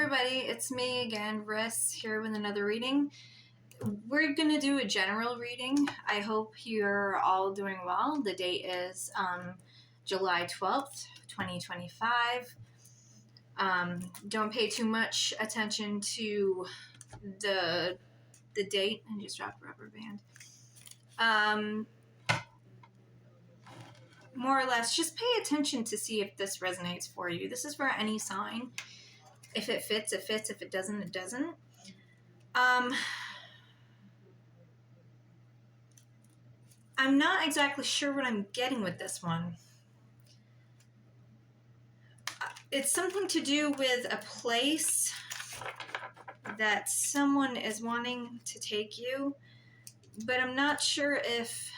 everybody, it's me again, Riss, here with another reading. We're going to do a general reading. I hope you're all doing well. The date is July 12th, 2025. Don't pay too much attention to the date. I just dropped a rubber band. More or less, just pay attention to see if this resonates for you. This is for any sign. If it fits, it fits. If it doesn't, it doesn't. I'm not exactly sure what I'm getting with this one. It's something to do with a place that someone is wanting to take you, but I'm not sure if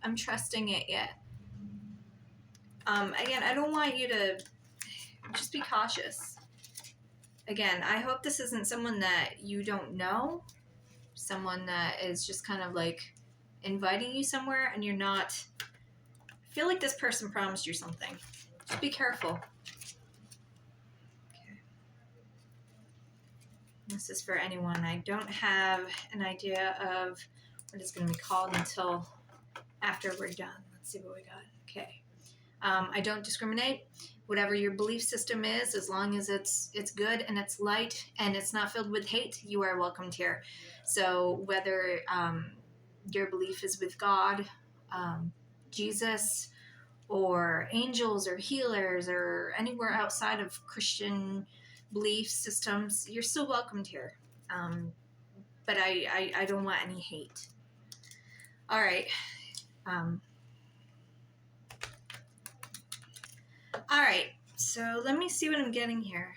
I'm trusting it yet. Again, I don't want you to just be cautious. Again, I hope this isn't someone that you don't know, someone that is just kind of like inviting you somewhere and you're not. I feel like this person promised you something. Just be careful. Okay. This is for anyone. I don't have an idea of what it's going to be called until after we're done. Let's see what we got. Okay. I don't discriminate. Whatever your belief system is, as long as it's good and it's light and it's not filled with hate, you are welcomed here. So whether your belief is with God, Jesus, or angels or healers or anywhere outside of Christian belief systems, you're still welcomed here. But I don't want any hate. All right. All right, so let me see what I'm getting here.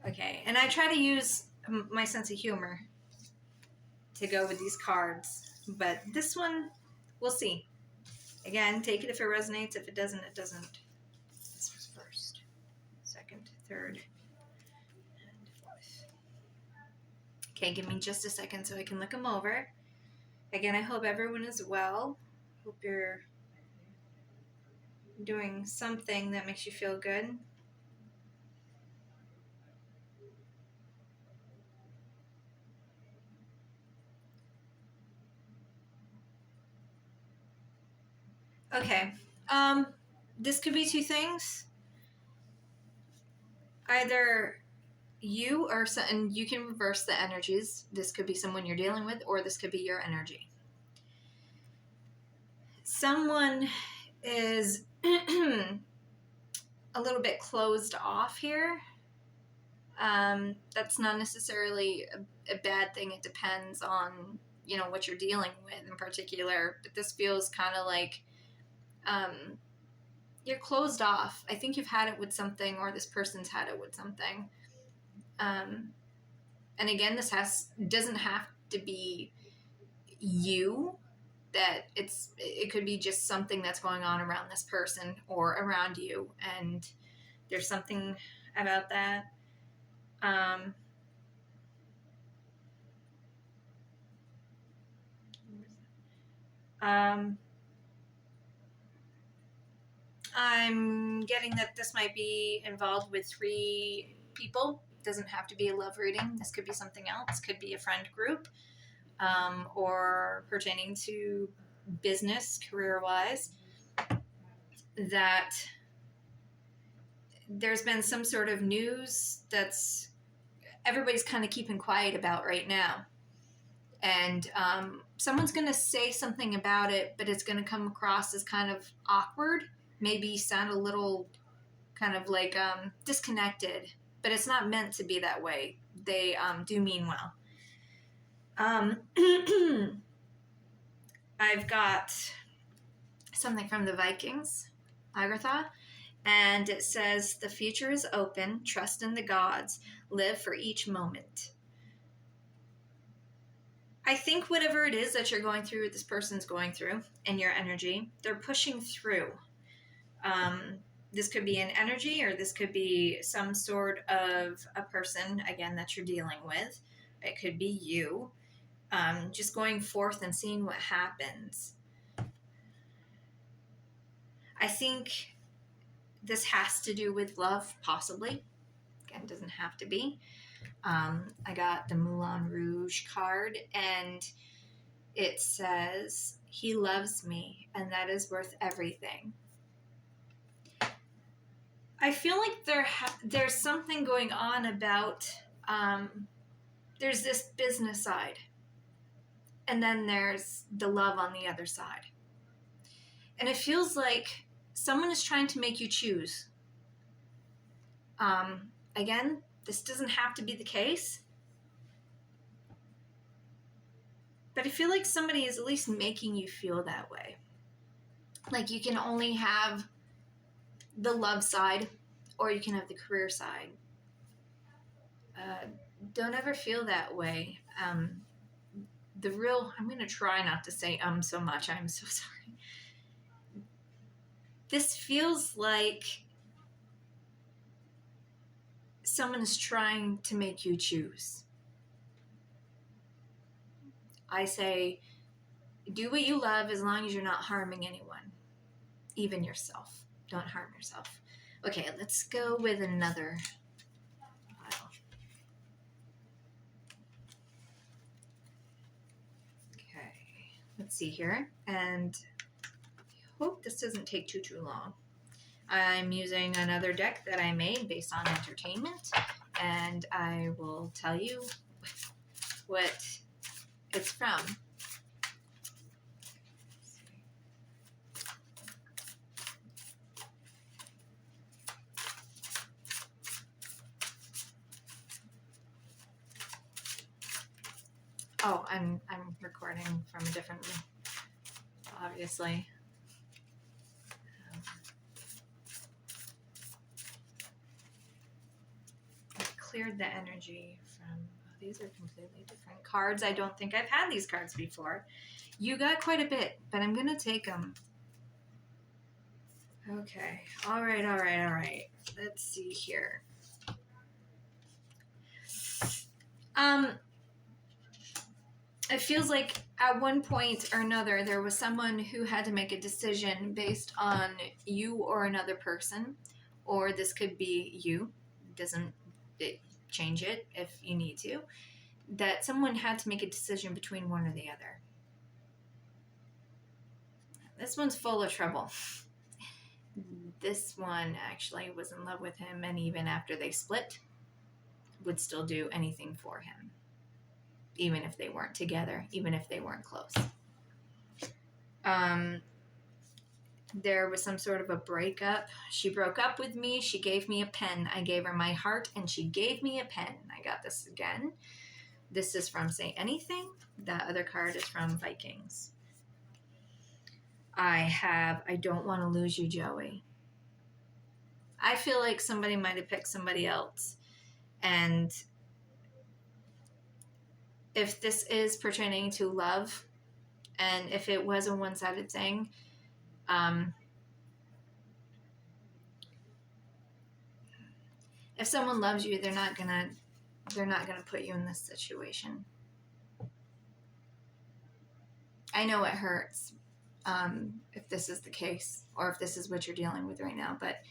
Okay, and I try to use my sense of humor to go with these cards, but this one, we'll see. Again, take it if it resonates. If it doesn't, it doesn't. This was first, second, third, and fourth. Okay, give me just a second so I can look them over. Again, I hope everyone is well. Hope you're doing something that makes you feel good. Okay, this could be two things. Either you or and you can reverse the energies. This could be someone you're dealing with, or this could be your energy. Someone is a little bit closed off here. That's not necessarily a bad thing. It depends on, what you're dealing with in particular. But this feels kind of like you're closed off. I think you've had it with something, or this person's had it with something. And again, this doesn't have to be you. That it could be just something that's going on around this person or around you, and there's something about that. I'm getting that this might be involved with 3 people. It doesn't have to be a love reading. This could be something else. Could be a friend group, or pertaining to business, career-wise. That there's been some sort of news that's everybody's kind of keeping quiet about right now. And someone's going to say something about it, but it's going to come across as kind of awkward, maybe sound a little kind of like disconnected, but it's not meant to be that way. They do mean well. I've got something from the Vikings, Agartha, and it says, "The future is open, trust in the gods, live for each moment." I think whatever it is that you're going through, this person's going through, and your energy, they're pushing through. This could be an energy, or this could be some sort of a person, again, that you're dealing with. It could be you. Just going forth and seeing what happens. I think this has to do with love, possibly. Again, doesn't have to be. I got the Moulin Rouge card, and it says, "He loves me, and that is worth everything." I feel like there's something going on about, there's this business side, and then there's the love on the other side. And it feels like someone is trying to make you choose. Again, this doesn't have to be the case, but I feel like somebody is at least making you feel that way. Like you can only have the love side, or you can have the career side. Don't ever feel that way. I'm going to try not to say so much. I'm so sorry. This feels like someone is trying to make you choose. I say, do what you love as long as you're not harming anyone, even yourself. Don't harm yourself. Okay, let's go with another pile. Okay, let's see here. And I hope this doesn't take too long. I'm using another deck that I made based on entertainment, and I will tell you what it's from. Oh, I'm recording from a different room, obviously. I cleared the energy from, these are completely different cards. I don't think I've had these cards before. You got quite a bit, but I'm going to take them. Okay. All right. Let's see here. It feels like at one point or another, there was someone who had to make a decision based on you or another person, or this could be you. Doesn't change it if you need to. That someone had to make a decision between one or the other. This one's full of trouble. This one actually was in love with him, and even after they split, would still do anything for him. Even if they weren't together, even if they weren't close. There was some sort of a breakup. She broke up with me. She gave me a pen. I gave her my heart, and she gave me a pen. I got this again. This is from Say Anything. The other card is from Vikings. I don't want to lose you, Joey. I feel like somebody might have picked somebody else. And if this is pertaining to love, and if it was a one-sided thing, if someone loves you, they're not gonna put you in this situation. I know it hurts, if this is the case, or if this is what you're dealing with right now, but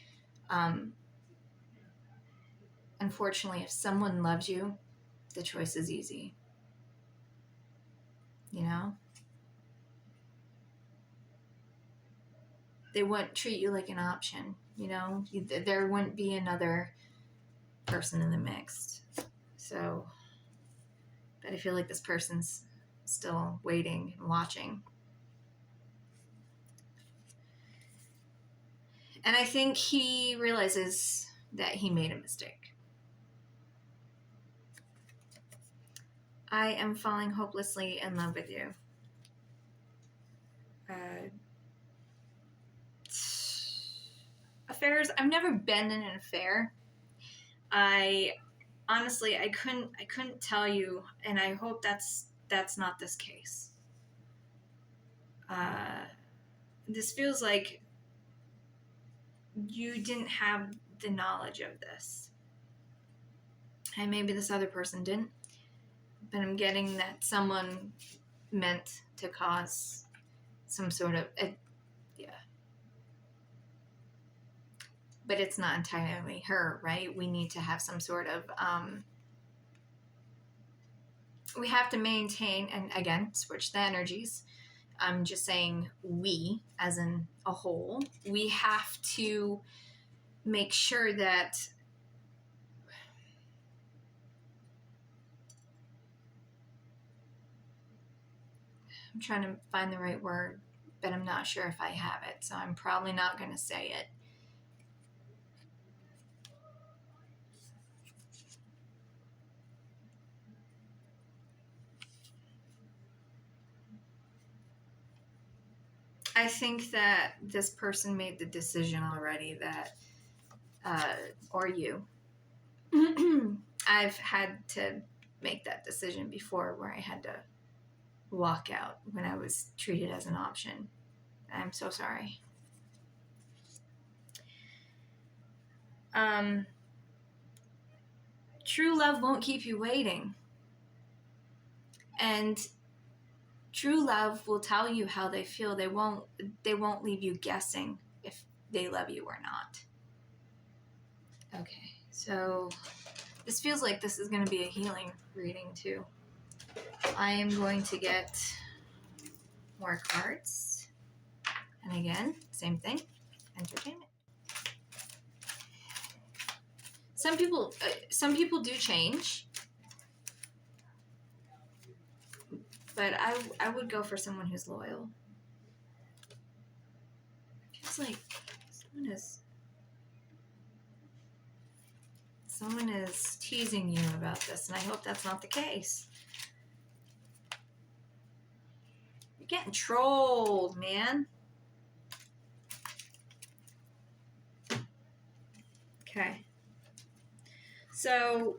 unfortunately, if someone loves you, the choice is easy. You know? They wouldn't treat you like an option, you know? There wouldn't be another person in the mix. So, but I feel like this person's still waiting and watching. And I think he realizes that he made a mistake. I am falling hopelessly in love with you. Affairs. I've never been in an affair. I honestly, I couldn't tell you, and I hope that's not this case. This feels like you didn't have the knowledge of this, and maybe this other person didn't, but I'm getting that someone meant to cause some sort of but it's not entirely her, right? We need to have some sort of, we have to maintain, and again, switch the energies. I'm just saying we, as in a whole, we have to make sure that I'm trying to find the right word, but I'm not sure if I have it, so I'm probably not going to say it. I think that this person made the decision already that, or you. I've had to make that decision before where I had to walk out when I was treated as an option. I'm so sorry. True love won't keep you waiting. And true love will tell you how they feel. They won't leave you guessing if they love you or not. Okay, so this feels like this is going to be a healing reading too. I am going to get more cards. And again, same thing, entertainment. Some people do change, but I would go for someone who's loyal. It feels like someone is teasing you about this, and I hope that's not the case. You're getting trolled, man. Okay. So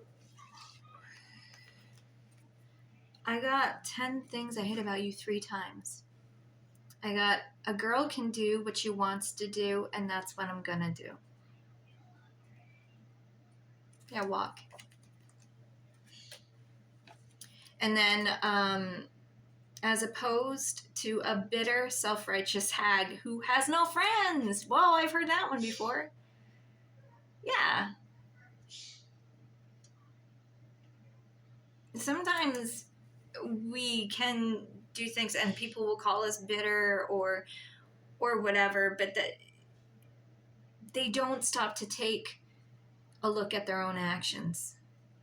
I got 10 things I hate about you 3 times. I got a girl can do what she wants to do, and that's what I'm gonna do. Yeah, walk. And then, as opposed to a bitter, self-righteous hag who has no friends. Whoa, I've heard that one before. Yeah. Sometimes we can do things and people will call us bitter or whatever, but that they don't stop to take a look at their own actions,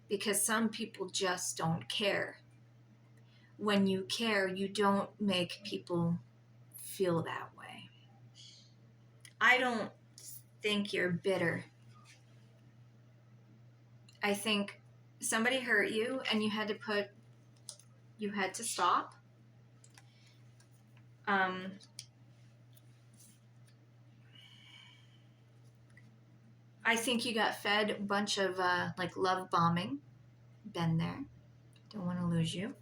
because some people just don't care. When you care, you don't make people feel that way. I don't think you're bitter. I think somebody hurt you and you had to stop. I think you got fed a bunch of like love bombing. Been there. Don't want to lose you.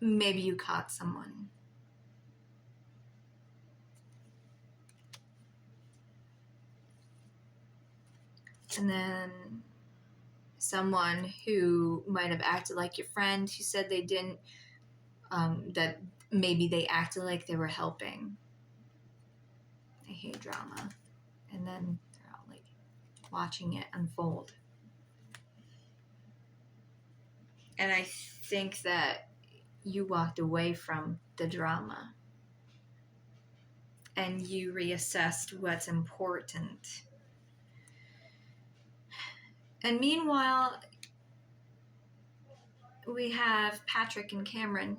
Maybe you caught someone. And then someone who might have acted like your friend who said they didn't, that maybe they acted like they were helping. I hate drama. And then they're all like watching it unfold. And I think that you walked away from the drama and you reassessed what's important. And meanwhile, we have Patrick and Cameron,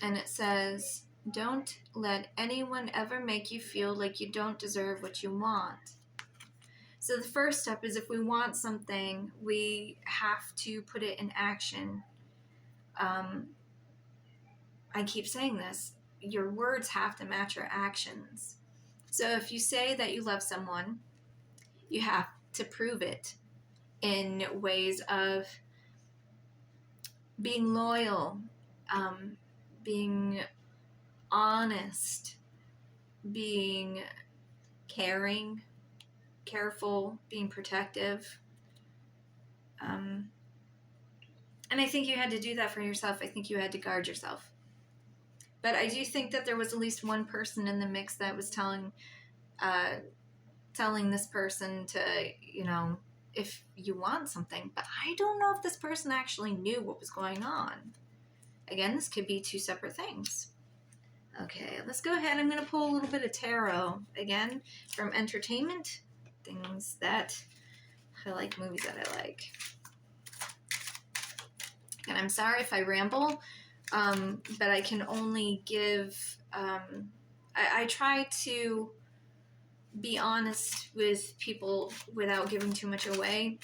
and it says, don't let anyone ever make you feel like you don't deserve what you want. So the first step is, if we want something, we have to put it in action. I keep saying this, your words have to match your actions. So if you say that you love someone, you have to prove it in ways of being loyal, being honest, being caring, careful, being protective. And I think you had to do that for yourself. I think you had to guard yourself. But I do think that there was at least one person in the mix that was telling this person to, if you want something. But I don't know if this person actually knew what was going on. Again, this could be two separate things. Okay, let's go ahead. I'm going to pull a little bit of tarot again from entertainment, things that I like, movies that I like. And I'm sorry if I ramble, but I can only give, I try to be honest with people without giving too much away,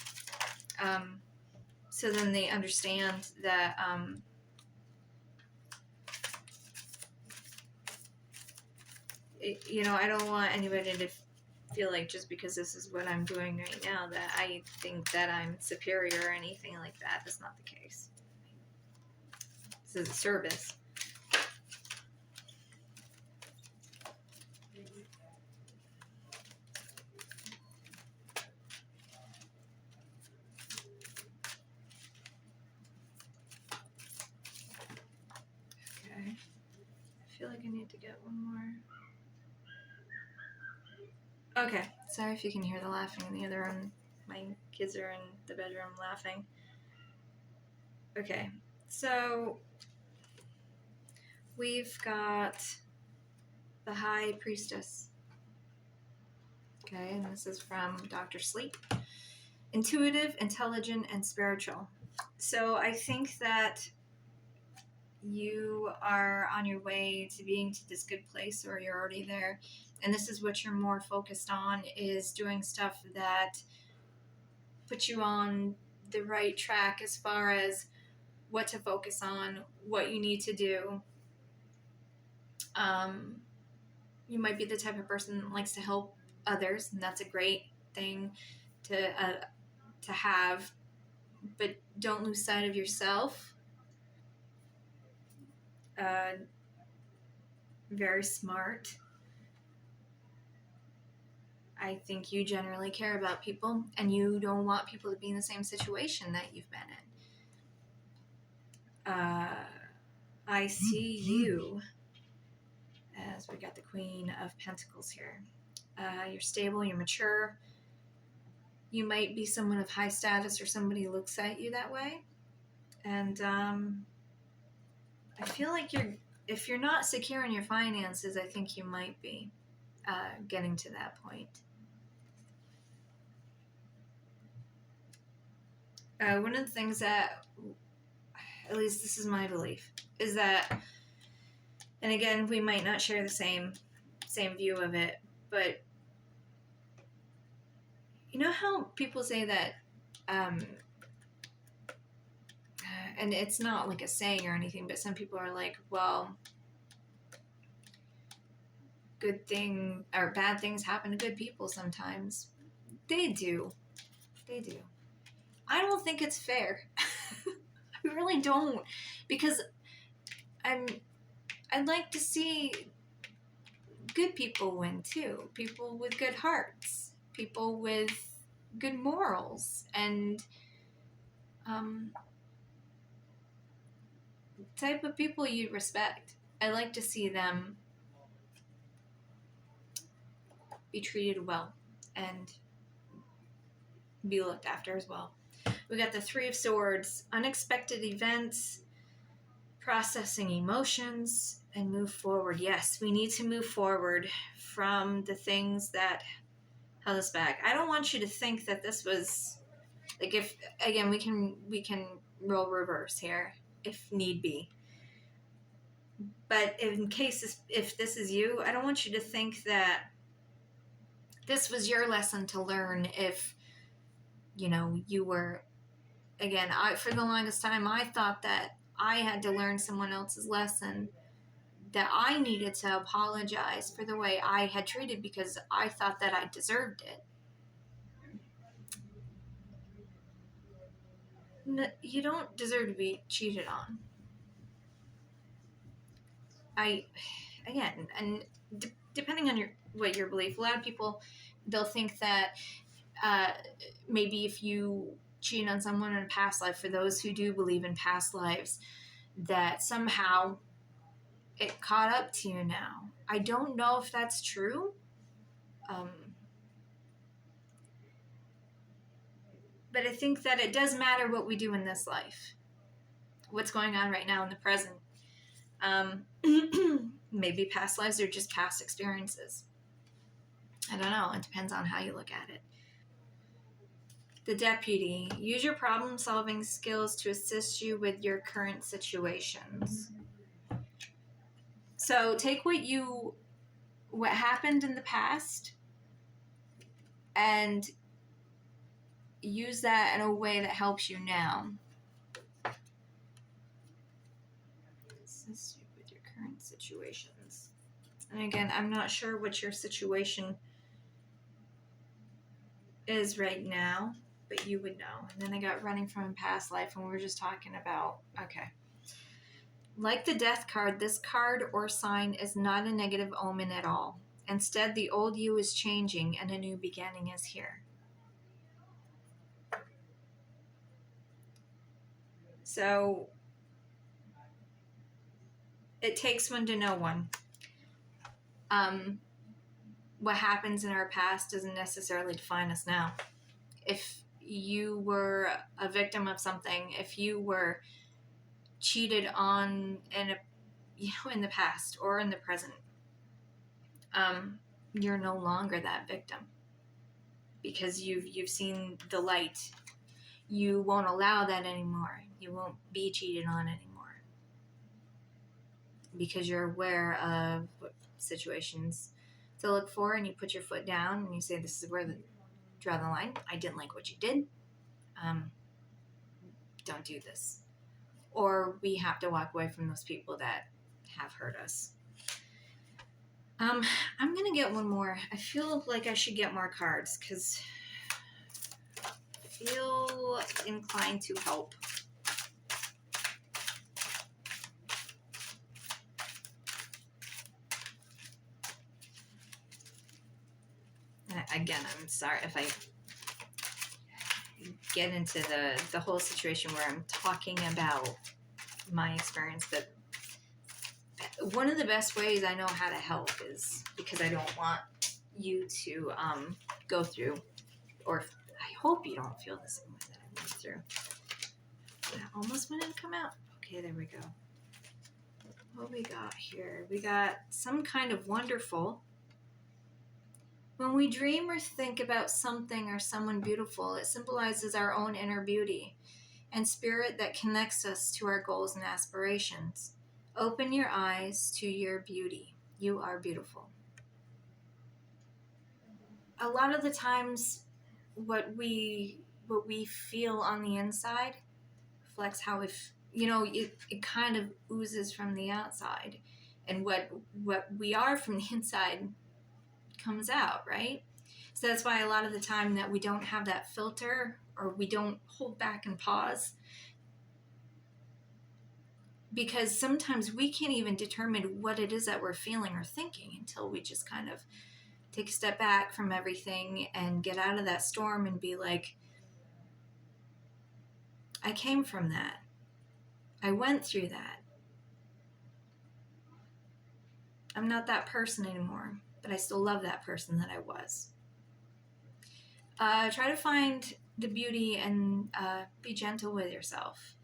so then they understand that, I don't want anybody to feel like just because this is what I'm doing right now that I think that I'm superior or anything like that. That's not the case. This is a service. Okay. I feel like I need to get one more. Okay, sorry if you can hear the laughing in the other room. My kids are in the bedroom laughing. Okay, so we've got the High Priestess. Okay, and this is from Dr. Sleep. Intuitive, intelligent, and spiritual. So I think that you are on your way to being to this good place, or you're already there, and this is what you're more focused on, is doing stuff that puts you on the right track as far as what to focus on, what you need to do. You might be the type of person that likes to help others, and that's a great thing to have, but don't lose sight of yourself. Very smart. I think you generally care about people, and you don't want people to be in the same situation that you've been in. I see you as we got the Queen of Pentacles here. You're stable, you're mature. You might be someone of high status, or somebody looks at you that way. And I feel like if you're not secure in your finances, I think you might be getting to that point. One of the things that, at least this is my belief, is that, and again, we might not share the same view of it, but you know how people say that, and it's not like a saying or anything, but some people are like, well, good thing or bad things happen to good people sometimes. They do. I don't think it's fair. I really don't, because I'd like to see good people win too. People with good hearts, people with good morals, and type of people you respect. I like to see them be treated well and be looked after as well. We got the Three of Swords, unexpected events, processing emotions, and move forward. Yes, we need to move forward from the things that held us back. I don't want you to think that this was like, if again we can roll reverse here if need be. But in case if this is you, I don't want you to think that this was your lesson to learn. If you were, again, for the longest time I thought that I had to learn someone else's lesson, that I needed to apologize for the way I had treated because I thought that I deserved it. No, you don't deserve to be cheated on. Depending on what your belief, a lot of people, they'll think that maybe if you cheat on someone in a past life, for those who do believe in past lives, that somehow it caught up to you now. I don't know if that's true. But I think that it does matter what we do in this life. What's going on right now in the present. Maybe past lives are just past experiences. I don't know. It depends on how you look at it. The Deputy. Use your problem-solving skills to assist you with your current situations. So take what happened in the past and use that in a way that helps you now. Assist you with your current situations. And again, I'm not sure what your situation is right now, but you would know. And then I got running from a past life, and we were just talking about, okay. Like the Death card, this card or sign is not a negative omen at all. Instead, the old you is changing and a new beginning is here. So, it takes one to know one. What happens in our past doesn't necessarily define us now. If you were a victim of something, if you were cheated on in the past or in the present, you're no longer that victim because you've seen the light. You won't allow that anymore. You won't be cheated on anymore because you're aware of what situations to look for, and you put your foot down and you say, this is where draw the line. I didn't like what you did. Don't do this. Or we have to walk away from those people that have hurt us. I'm going to get one more. I feel like I should get more cards because I feel inclined to help. Again, I'm sorry if I get into the whole situation where I'm talking about my experience, but one of the best ways I know how to help is because I don't want you to go through, or I hope you don't feel the same way that I went through. That almost wanted to come out. Okay, there we go. What we got here? We got some kind of wonderful. When we dream or think about something or someone beautiful, it symbolizes our own inner beauty and spirit that connects us to our goals and aspirations. Open your eyes to your beauty. You are beautiful. A lot of the times, what we feel on the inside reflects how it kind of oozes from the outside, and what we are from the inside comes out, right? So that's why a lot of the time that we don't have that filter, or we don't hold back and pause, because sometimes we can't even determine what it is that we're feeling or thinking until we just kind of take a step back from everything and get out of that storm and be like, I came from that. I went through that. I'm not that person anymore, but I still love that person that I was. Try to find the beauty and be gentle with yourself.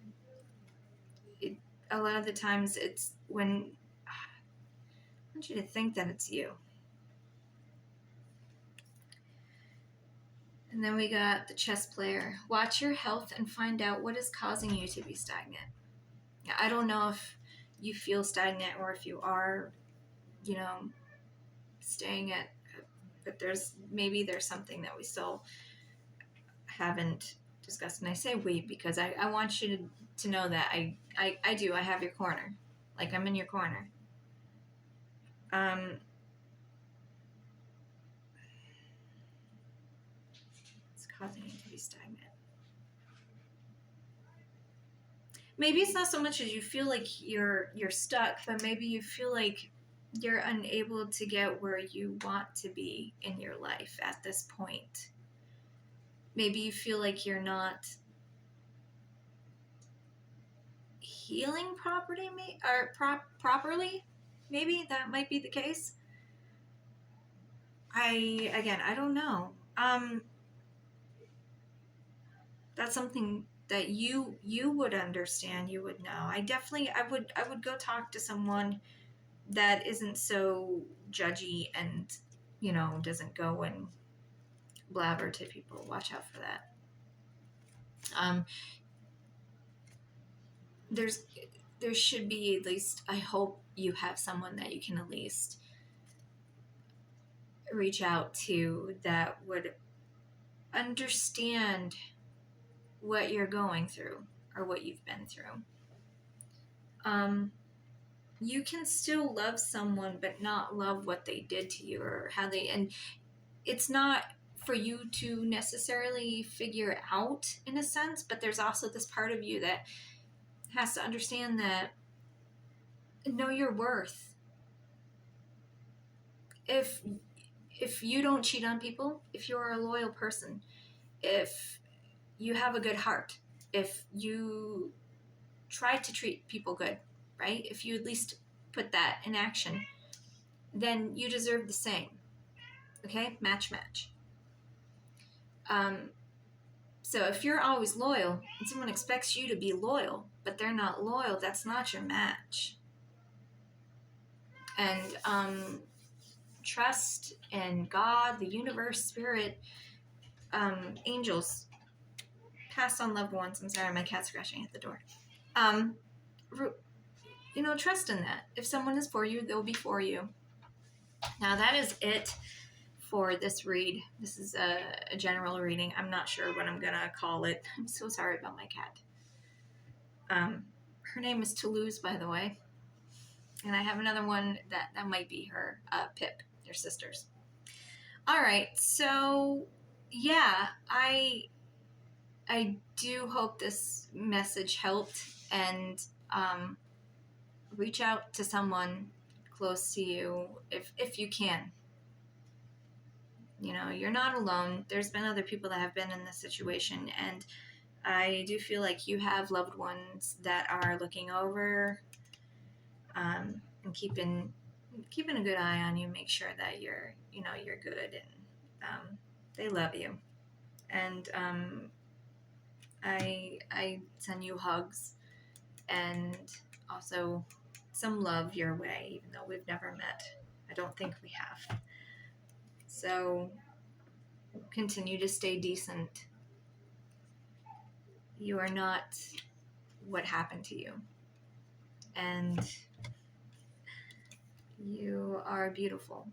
A lot of the times it's when I want you to think that it's you. And then we got the chess player. Watch your health and find out what is causing you to be stagnant. I don't know if you feel stagnant or if you are, staying at, but there's something that we still haven't discussed. And I say we because I want you to know that I have your corner. Like, I'm in your corner. It's causing you to be stagnant. Maybe it's not so much as you feel like you're stuck, but maybe you feel like you're unable to get where you want to be in your life at this point. Maybe you feel like you're not healing properly. maybe that might be the case. I don't know. That's something that you would understand, you would know. I would go talk to someone that isn't so judgy and, doesn't go and blabber to people. Watch out for that. Um, there's there should be, at least I hope you have someone that you can at least reach out to that would understand what you're going through or what you've been through. You can still love someone but not love what they did to you or how they, and it's not for you to necessarily figure out in a sense, but there's also this part of you that has to understand that, know your worth. If you don't cheat on people, if you're a loyal person, if you have a good heart, if you try to treat people good, right? If you at least put that in action, then you deserve the same. Okay? Match. So if you're always loyal and someone expects you to be loyal, but they're not loyal, that's not your match. And trust in God, the universe, spirit, angels, past on loved ones. I'm sorry, my cat's scratching at the door. Trust in that. If someone is for you, they'll be for you. Now that is it for this read. This is a general reading. I'm not sure what I'm gonna call it. I'm so sorry about my cat. Her name is Toulouse, by the way. And I have another one that might be her, Pip. They're sisters. All right, so yeah, I do hope this message helped, and reach out to someone close to you if you can. You're not alone. There's been other people that have been in this situation, and I do feel like you have loved ones that are looking over, and keeping a good eye on you, make sure that you're good, and they love you. And I send you hugs and also some love your way, even though we've never met. I don't think we have. So continue to stay decent. You are not what happened to you. And you are beautiful.